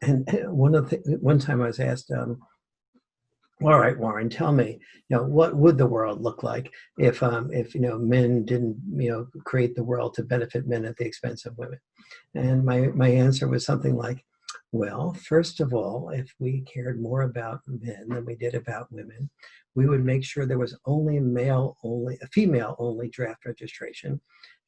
And one time I was asked, all right, Warren, tell me, what would the world look like if men didn't, create the world to benefit men at the expense of women? And my answer was something like, well, first of all, if we cared more about men than we did about women, we would make sure there was only a female only draft registration,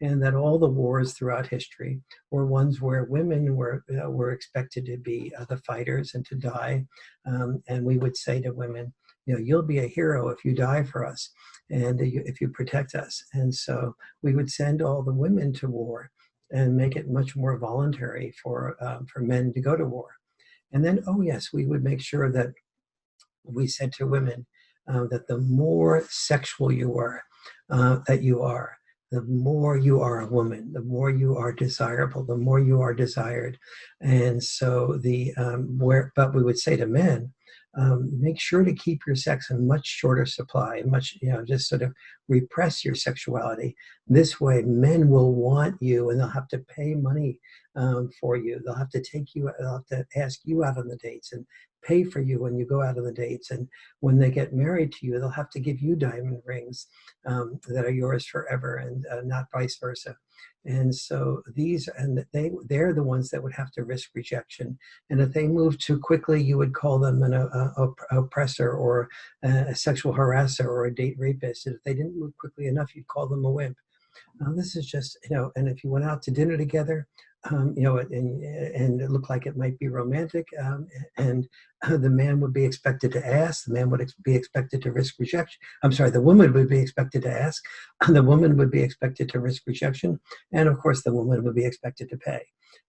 and that all the wars throughout history were ones where women were expected to be the fighters and to die. And we would say to women, you'll be a hero if you die for us and if you protect us. And so we would send all the women to war and make it much more voluntary for men to go to war. And then, oh yes, we would make sure that we said to women that the more sexual that you are, the more you are a woman, the more you are desirable, the more you are desired. And so but we would say to men, make sure to keep your sex in much shorter supply, just sort of repress your sexuality. This way, men will want you and they'll have to pay money for you. They'll have to ask you out on the dates and pay for you when you go out on the dates. And when they get married to you, they'll have to give you diamond rings that are yours forever, and not vice versa. And so they're the ones that would have to risk rejection. And if they move too quickly, you would call them an oppressor or a sexual harasser or a date rapist. And if they didn't move quickly enough, you'd call them a wimp. This is just, and if you went out to dinner together, and it looked like it might be romantic, and the man would be expected to ask, the man would be expected to risk rejection. I'm sorry, the woman would be expected to ask, the woman would be expected to risk rejection, and of course the woman would be expected to pay.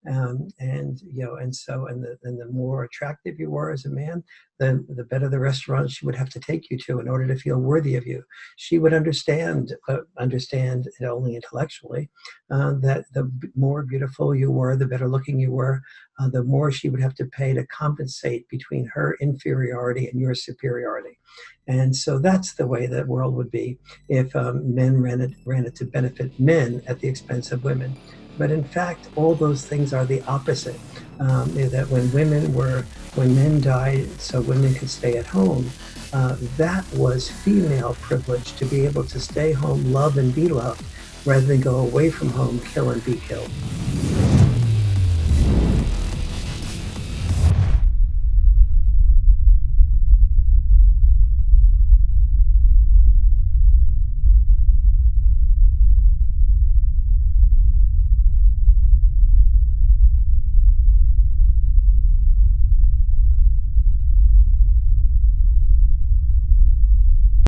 And the more attractive you were as a man, then the better the restaurant she would have to take you to in order to feel worthy of you. She would understand it only intellectually, that the more beautiful you were, the better looking you were, the more she would have to pay to compensate between her inferiority and your superiority. And so that's the way that world would be if men ran it to benefit men at the expense of women. But in fact, all those things are the opposite. That when men died so women could stay at home, that was female privilege, to be able to stay home, love and be loved, rather than go away from home, kill and be killed.